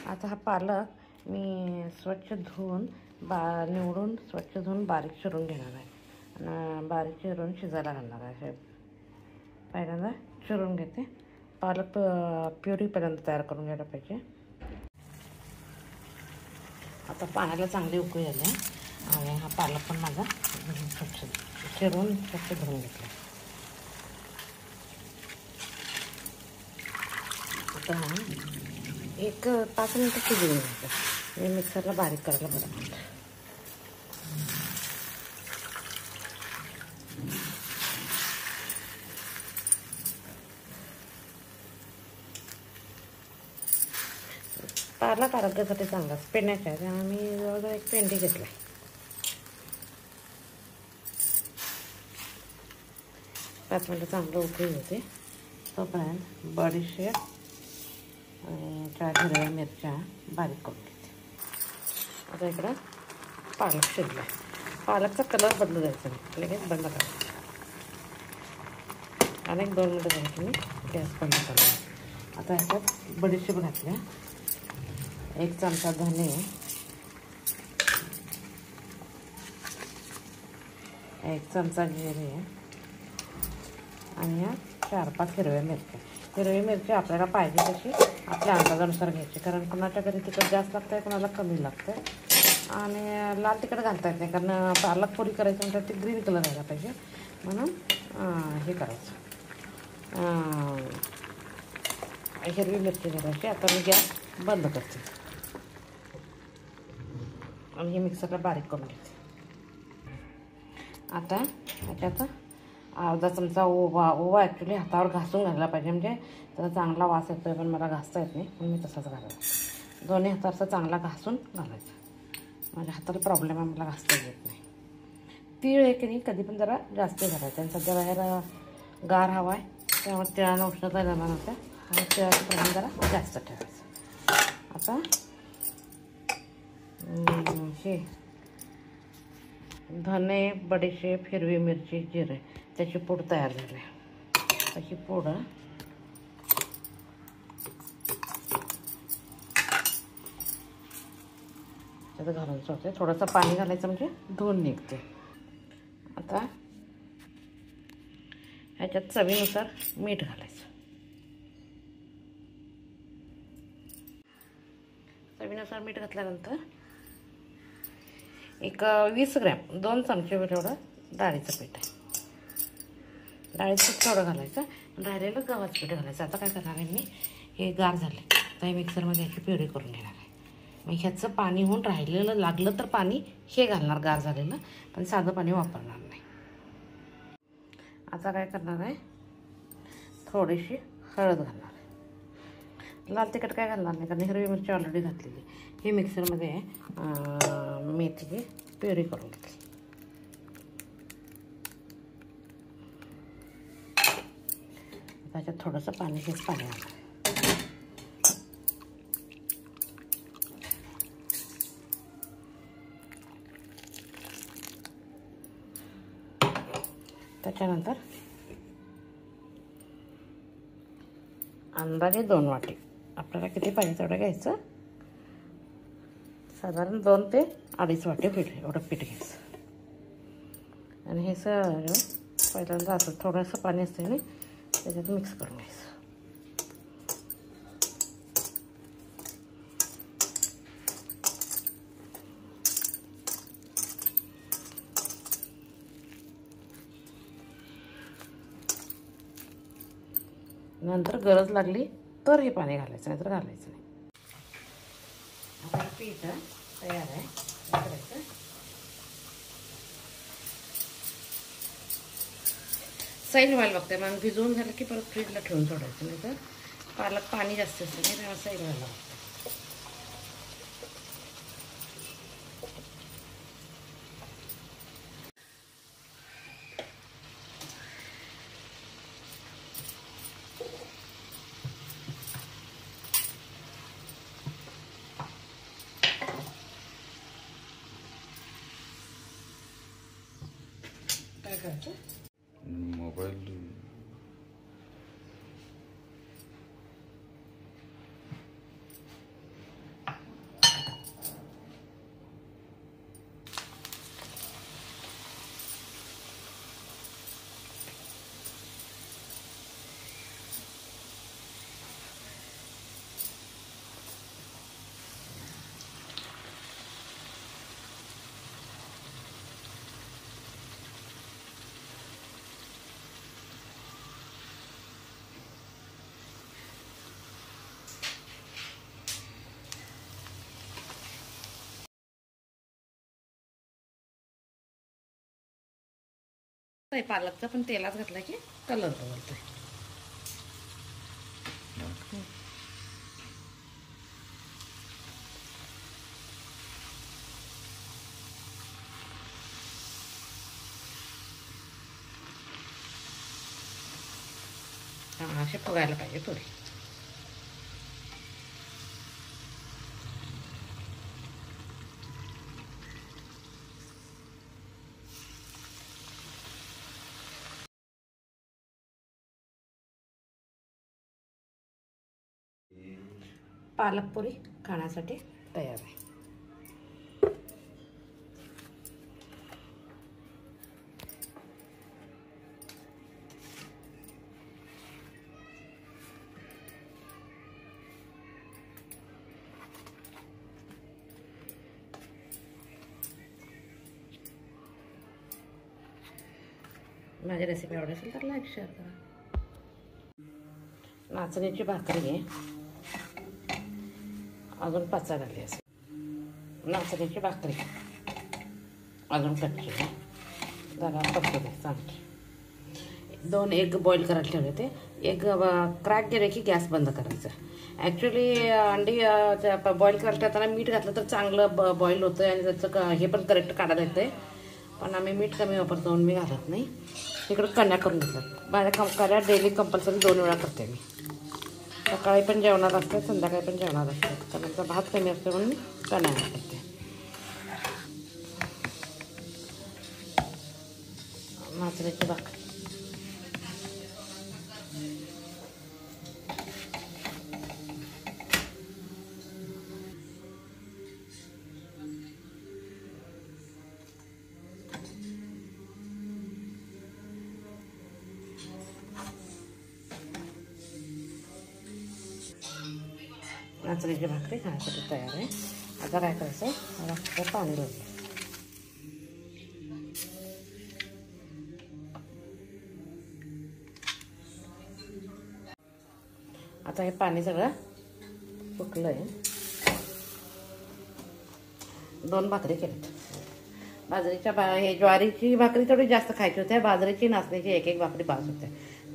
आता हा पालक मी स्वच्छ धुवून निवडून स्वच्छ धुवून बारीक चिरून घेणार आहे आणि बारीक चिरून शिजायला घालणार आहे. पहिल्यांदा चिरून घेते. पालक प्युरी पहिल्यांदा तयार करून घ्यायला पाहिजे. आता पाण्याला चांगली उकळी आली आणि हा पालक पण माझा स्वच्छ चिरून स्वच्छ धुवून घेतला. आता एक 5 मिनिटं शिजवून घ्यायचं. हे मिक्सरला बारीक करायला बरं पडतं. पालक आरोग्यासाठी चांगला पेंड्याचा आहे, त्यामुळे मी जवळजवळ 1 पेंडी घेतला. 5 मिनिटं चांगलं उकळी होते तोपर्यंत बडीशेप आणि 4 हिरव्या मिरच्या बारीक करून घेते. आता इकडं पालक शिजला आहे. पालकचा कलर बदलू द्यायचा नाही, लगेच बंद करायचं. अनेक 2 मिनिटं झाली की मी गॅस बंद करणार. आता ह्याच्यात बडीशेप घातल्या, 1 चमचा धने, 1 चमचा जिरे आणि 4-5 हिरव्या मिरच्या. हिरवी मिरची आपल्याला पाहिजे तशी आपल्या अंदाजानुसार घ्यायची, कारण कोणाच्या घरी तिखट जास्त लागतं आहे, कोणाला कमी लागतं आहे. आणि लाल तिखट घालता येत नाही, कारण पालक पुरी करायचं म्हणजे ते ग्रीन कलर यायला पाहिजे, म्हणून हे करायचं. हिरवी मिरची घालायची. आता मी गॅस बंद करते आणि हे मिक्सरला बारीक करून घेते. आता ह्याच्यात अर्धा चमचा ओवा ॲक्च्युली हातावर घासून घालायला पाहिजे, म्हणजे त्याचा चांगला वास येतो आहे, पण मला घासता येत नाही म्हणून मी तसाच घालायचा. दोन्ही हातावरचा चांगला घासून घालायचा. माझ्या हाताला प्रॉब्लेम आहे, मला घासता येत नाही. तीळ आहे की नाही कधी पण जरा जास्त घालायचं, आणि सध्या बाहेर गार हवा आहे, त्यामुळे तिळानं उष्णता निर्माण होते आणि तिळाचं प्रमाण जरा जास्त ठेवायचं. आता हे धने, बडीशेप, हिरवी मिरची, जिरे त्याची पूड तयार झाली. अशी पूड त्यात घालून सोडते. थोडंसं पाणी घालायचं म्हणजे धुवून निघते. आता ह्याच्यात चवीनुसार मीठ घालायचं. चवीनुसार मीठ घातल्यानंतर एक 20 ग्रॅम 2 चमचे एवढं डाळीचं पीठ आहे. डाळीचं पीठ थोडं घालायचं, राहिलेलं गव्हाचं पीठ घालायचं. आता काय करणार आहे मी, हे गार झाले आता हे मिक्सरमध्ये याची प्युरी करून घेणार आहे. मग ह्याचं पाणी होऊन राहिलेलं लागलं तर पाणी हे घालणार गार झालेलं, पण साधं पाणी वापरणार नाही. आता काय करणार आहे, थोडीशी हळद घालणार आहे. लाल तिखट काय घालणार नाही, कारण हिरवी मिरची ऑलरेडी घातलेली. हे मिक्सरमध्ये मेथीची प्युरी करून घेतली. त्याच्यात थोडंसं पाणी हेच पाणी घालणार. त्याच्यानंतर अंदाजे 2 वाटी, आपल्याला किती पाहिजे तेवढं घ्यायचं. साधारण 2 ते 2.5 वाटी पीठ एवढं पीठ घ्यायचं. आणि हे सगळं पहिल्यांदा असं थोडंसं पाणी असतं आणि त्याच्यात मिक्स करून घ्यायचं. नंतर गरज लागली तर हे पाणी घालायचं, नाही तर घालायचं नाही. आता पीठ तयार आहे. करायचं सैल व्हायला बघते, मग भिजवून झालं की परत फ्रीजला ठेवून सोडायचं, नाही तर पालक पाणी जास्त असतं नाही, त्यामुळे सैल व्हायला बघते. काय करायचं, मोबाईल आहे पालकचा, पण तेलात घातला की कलर बदलतोय. असे फुगायला पाहिजे थोडी. पालक पुरी खाण्यासाठी तयार आहे. माझी रेसिपी आवडत असेल तर लाईक शेअर करा. नाचणीची भाकरी आहे, अजून पचा झाली असेल. नाचणीची भाकरी अजून कच्ची आहे, जरा पचू दे चांगली. 2 एग बॉईल करायला ठेवले ते. एग क्रॅक गेले की गॅस बंद करायचा. ॲक्च्युली अंडी बॉईल करायला ठेवताना मीठ घातलं तर चांगलं बॉईल होतं आणि त्याचं हे पण करेक्ट काढायला येतं आहे. पण आम्ही मीठ कमी वापरतो म्हणून मी घालत नाही. तिकडं कण्या करून घेतल्यात. माझ्या कण्या डेली कंपल्सरी 2 वेळा करते मी. सकाळी पण जेवणात असते, संध्याकाळी पण जेवणात असते. कारण आमचा भात कमी असते म्हणून मी कण्या करते. नाचणीची भाकरी नाचणीची भाकरी खाण्यासाठी तयार आहे. आता काय करायचं, मला पाणी लावलं. आता हे पाणी सगळं सुकलं आहे. 2 भाकरी केल्यात. बाजरीच्या हे ज्वारीची भाकरी थोडी जास्त खायची होते. बाजरीची नाचणीची 1 भाकरी बास होते.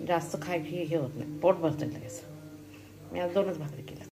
जास्त खायची हे होत नाही, पोट भरतं लगेच. मी आज 2च भाकरी केल्या.